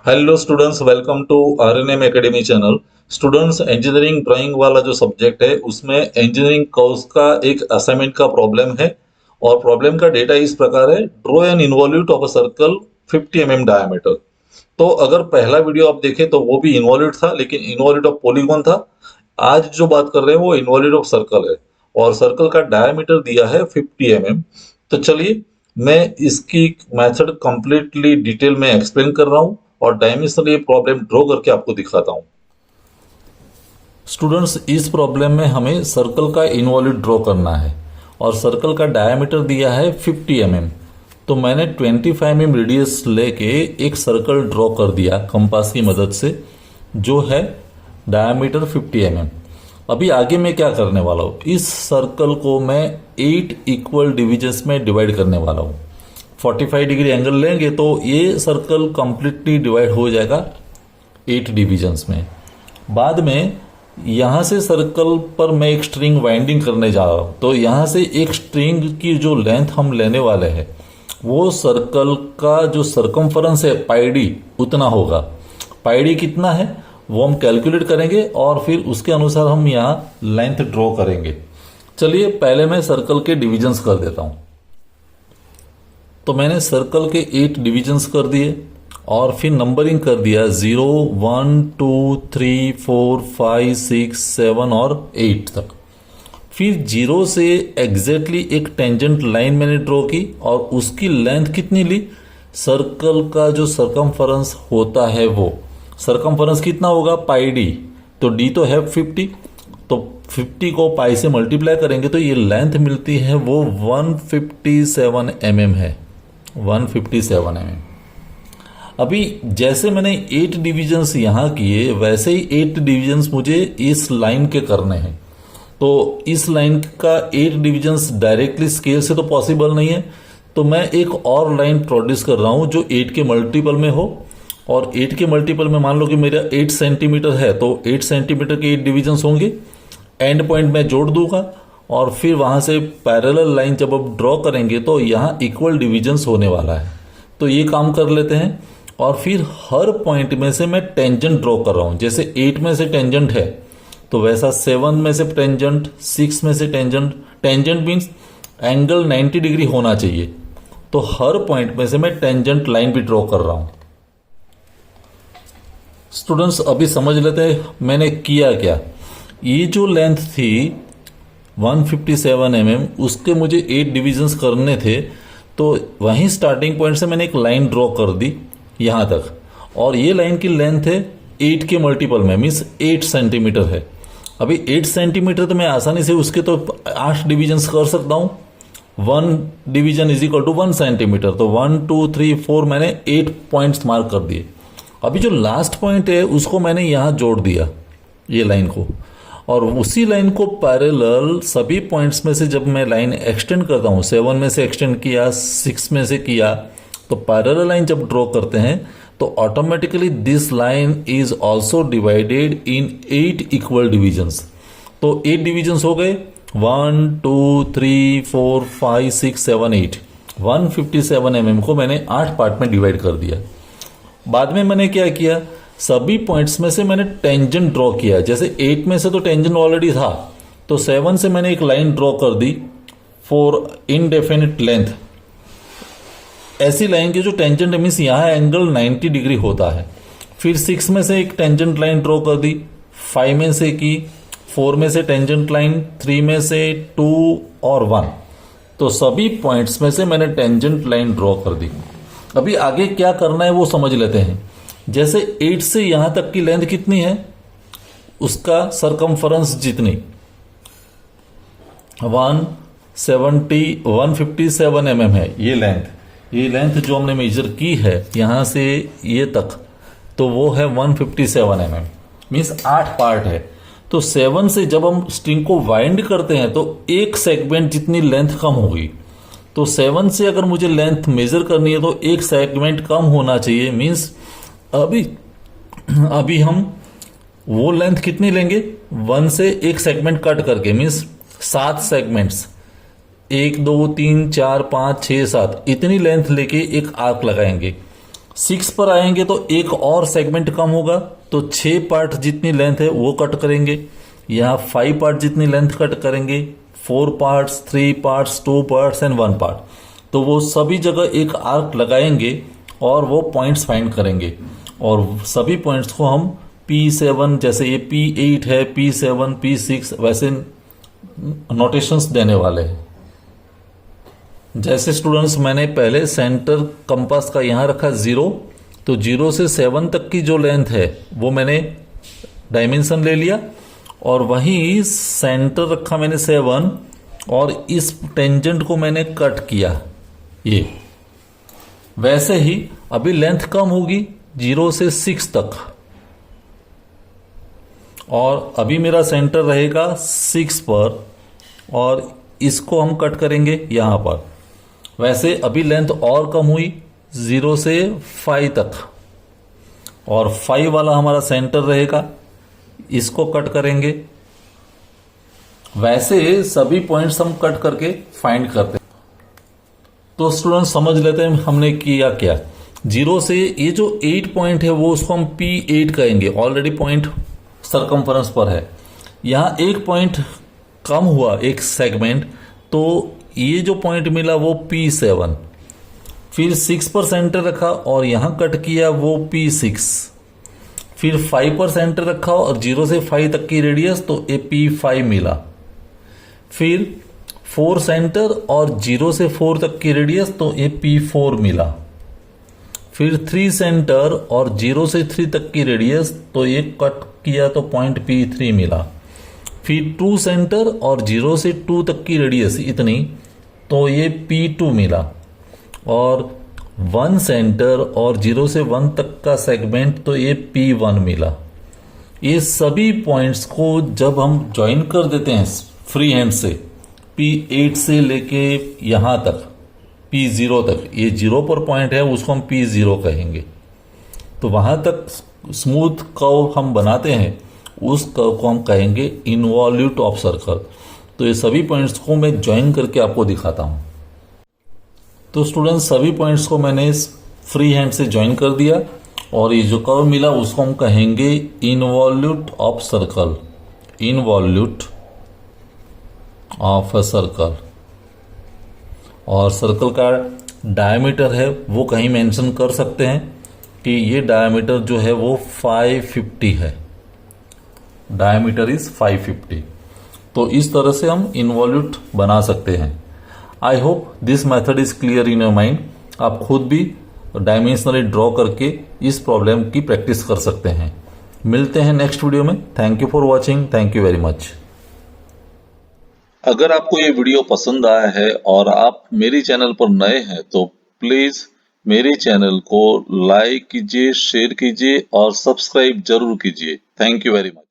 Hello students, welcome to RNM academy channel. Students, engineering drawing वाला जो subject है उसमें इंजीनियरिंग कोर्स का एक असाइनमेंट का प्रॉब्लम है। और प्रॉब्लम का डेटा इस प्रकार है: draw an involute of a circle 50 mm diameter. तो अगर पहला वीडियो आप देखें तो वो भी इन्वॉल्यूट था, लेकिन इन्वॉल्यूट ऑफ पॉलीगॉन था। आज जो बात कर रहे हैं वो इन्वॉल्यूट ऑफ सर्कल है, और सर्कल का डायमीटर दिया है 50 mm। तो चलिए, मैं इसकी मेथड कंप्लीटली डिटेल में एक्सप्लेन कर रहा हूँ और डायमेंशनल ये प्रॉब्लम ड्रॉ करके आपको दिखाता हूँ। स्टूडेंट्स, इस प्रॉब्लम में हमें सर्कल का इन्वॉल्यूट ड्रॉ करना है और सर्कल का डायमीटर दिया है 50 mm। तो मैंने 25 mm रेडियस लेके एक सर्कल ड्रॉ कर दिया कंपास की मदद से, जो है डायमीटर 50 mm। अभी आगे मैं क्या करने वाला हूँ, इस सर्कल को मैं 8 इक्वल डिविजन्स में डिवाइड करने वाला हूँ। 45 डिग्री एंगल लेंगे तो ये सर्कल कंप्लीटली डिवाइड हो जाएगा 8 डिविजन्स में। बाद में यहां से सर्कल पर मैं एक स्ट्रिंग वाइंडिंग करने जा रहा हूं, तो यहां से एक स्ट्रिंग की जो लेंथ हम लेने वाले हैं वो सर्कल का जो सरकमफरेंस है पाई डी उतना होगा। पाई डी कितना है वो हम कैलकुलेट करेंगे और फिर उसके अनुसार हम यहाँ लेंथ ड्रॉ करेंगे। चलिए, पहले मैं सर्कल के डिविजन्स कर देता हूं। तो मैंने सर्कल के 8 डिविजन्स कर दिए और फिर नंबरिंग कर दिया 0, 1, 2, 3, 4, 5, 6, 7 और 8 तक। फिर 0 से एग्जैक्टली एक टेंजेंट लाइन मैंने ड्रॉ की और उसकी लेंथ कितनी ली, सर्कल का जो सरकमफरेंस होता है वो सरकमफरेंस कितना होगा, पाई डी। तो डी तो है 50, तो 50 को पाई से मल्टीप्लाई करेंगे तो ये लेंथ मिलती है वो 157 mm है, 157 mm। अभी जैसे मैंने 8 डिविजन्स यहाँ किए वैसे ही 8 डिविजन्स मुझे इस लाइन के करने हैं। तो इस लाइन का 8 डिविजन्स डायरेक्टली स्केल से तो पॉसिबल नहीं है, तो मैं एक और लाइन प्रोड्यूस कर रहा हूं जो 8 के मल्टीपल में हो। और 8 के मल्टीपल में मान लो कि मेरा 8 सेंटीमीटर है, तो 8 सेंटीमीटर के 8 डिविजन्स होंगे। एंड पॉइंट मैं जोड़ दूंगा और फिर वहां से पैरेलल लाइन जब आप ड्रॉ करेंगे तो यहाँ इक्वल डिविजन्स होने वाला है। तो ये काम कर लेते हैं और फिर हर पॉइंट में से मैं टेंजेंट ड्रॉ कर रहा हूं। जैसे 8 में से टेंजेंट है तो वैसा 7 में से टेंजेंट, 6 में से tangent. Tangent means angle 90 degree होना चाहिए, तो हर पॉइंट में से मैं टेंजेंट लाइन भी ड्रॉ कर रहा हूं। स्टूडेंट्स, अभी समझ लेते हैं मैंने किया क्या। ये जो लेंथ थी 157 mm, उसके मुझे 8 डिविजन्स करने थे, तो वहीं स्टार्टिंग पॉइंट से मैंने एक लाइन ड्रॉ कर दी यहां तक, और ये लाइन की लेंथ है 8 के मल्टीपल में, मीन्स 8 सेंटीमीटर है। अभी 8 सेंटीमीटर तो मैं आसानी से उसके तो 8 डिविजन्स कर सकता हूं। 1 division is equal to 1 centimetre, तो 1, 2, 3, 4 मैंने 8 पॉइंट्स मार्क कर दिए। अभी जो लास्ट पॉइंट है उसको मैंने यहां जोड़ दिया, ये लाइन को, और उसी लाइन को पैरेलल सभी पॉइंट्स में से जब मैं लाइन एक्सटेंड करता हूं, 7 में से एक्सटेंड किया, 6 में से किया, तो पैरेलल लाइन जब ड्रॉ करते हैं तो automatically this line is also divided in 8 equal divisions. तो 8 डिविजन्स हो गए, 1, 2, 3, 4, 5, 6, 7, 8। 157 mm को मैंने 8 पार्ट में डिवाइड कर दिया। बाद में मैंने क्या किया, सभी पॉइंट्स में से मैंने टेंजेंट ड्रॉ किया। जैसे 8 में से तो टेंजेंट ऑलरेडी था, तो 7 से मैंने एक लाइन ड्रॉ कर दी फॉर इनडेफिनिट लेंथ। ऐसी लाइन की जो टेंजेंट मीन्स यहां एंगल 90 डिग्री होता है। फिर 6 में से एक टेंजेंट लाइन ड्रॉ कर दी, 5 में से की, 4 में से टेंजेंट लाइन, 3 में से 2 और 1। तो सभी पॉइंट्स में से मैंने टेंजेंट लाइन ड्रॉ कर दी। अभी आगे क्या करना है वो समझ लेते हैं। जैसे 8 से यहां तक की लेंथ कितनी है, उसका सरकमफरेंस जितनी 157 mm है ये लेंथ। ये लेंथ जो हमने मेजर की है यहां से ये तक, तो वो है 157 mm, मीन्स 8 पार्ट है। तो 7 से जब हम स्ट्रिंग को वाइंड करते हैं तो एक सेगमेंट जितनी लेंथ कम होगी। तो 7 से अगर मुझे लेंथ मेजर करनी है तो एक सेगमेंट कम होना चाहिए, मीन्स अभी हम वो लेंथ कितनी लेंगे, 1 से एक सेगमेंट कट करके, मीन्स 7 सेगमेंट्स, 1, 2, 3, 4, 5, 6, 7 इतनी लेंथ लेके एक आर्क लगाएंगे। 6 पर आएंगे तो एक और सेगमेंट कम होगा, तो 6 पार्ट जितनी लेंथ है वो कट करेंगे। यहाँ 5 पार्ट जितनी लेंथ कट करेंगे, 4 parts, 3 parts, 2 parts and 1 part. तो वो सभी जगह एक आर्क लगाएंगे और वो पॉइंट्स फाइंड करेंगे, और सभी पॉइंट्स को हम P7, जैसे ये P8 है, P7, P6, वैसे नोटेशंस देने वाले हैं। जैसे स्टूडेंट्स मैंने पहले सेंटर कंपास का यहाँ रखा 0, तो 0 से 7 तक की जो लेंथ है वो मैंने डायमेंशन ले लिया, और वहीं सेंटर रखा मैंने 7, और इस टेंजेंट को मैंने कट किया ये। वैसे ही अभी लेंथ कम होगी 0 से 6 तक, और अभी मेरा सेंटर रहेगा 6 पर, और इसको हम कट करेंगे यहां पर। वैसे अभी लेंथ और कम हुई 0 से 5 तक, और 5 वाला हमारा सेंटर रहेगा, इसको कट करेंगे। वैसे सभी पॉइंट्स हम कट करके फाइंड करते हैं। तो स्टूडेंट्स समझ लेते हैं हमने किया क्या। 0 से ये जो 8 पॉइंट है वो उसको हम P8 कहेंगे, ऑलरेडी पॉइंट सरकमफरेंस पर है। यहाँ एक पॉइंट कम हुआ, एक सेगमेंट, तो ये जो पॉइंट मिला वो P7। फिर 6 पर सेंटर रखा और यहाँ कट किया, वो P6। फिर 5 पर सेंटर रखा और 0 से 5 तक की रेडियस, तो ये P5 मिला। फिर 4 सेंटर और 0 से 4 तक की रेडियस, तो ये P4 मिला। फिर 3 सेंटर और 0 से 3 तक की रेडियस, तो ये कट किया तो पॉइंट P3 मिला। फिर 2 सेंटर और 0 से 2 तक की रेडियस इतनी, तो ये P2 मिला। और 1 सेंटर और 0 से 1 तक का सेगमेंट, तो ये P1 मिला। ये सभी पॉइंट्स को जब हम ज्वाइन कर देते हैं फ्री हैंड से, P8 से लेके यहाँ तक P0 तक, ये 0 पर पॉइंट है उसको हम P0 कहेंगे। तो वहां तक स्मूथ कर्व हम बनाते हैं, उस कर्व को हम कहेंगे इनवॉल्यूट ऑफ सर्कल। तो ये सभी पॉइंट्स को मैं ज्वाइन करके आपको दिखाता हूं। तो स्टूडेंट्स सभी पॉइंट्स को मैंने फ्री हैंड से ज्वाइन कर दिया, और ये जो कर्व मिला उसको हम कहेंगे involute of circle, involute of a circle. और सर्कल का डायमीटर है वो कहीं मेंशन कर सकते हैं कि ये डायमीटर जो है वो 550 है, डायमीटर इज 550। तो इस तरह से हम इनवॉल्यूट बना सकते हैं। I hope this method is clear in your mind. आप खुद भी डायमेंशनली ड्रॉ करके इस प्रॉब्लम की प्रैक्टिस कर सकते हैं। मिलते हैं नेक्स्ट वीडियो में। Thank you for watching, thank you very much. अगर आपको ये वीडियो पसंद आया है और आप मेरे चैनल पर नए हैं तो प्लीज मेरे चैनल को लाइक कीजिए, शेयर कीजिए और सब्सक्राइब जरूर कीजिए। Thank you very much.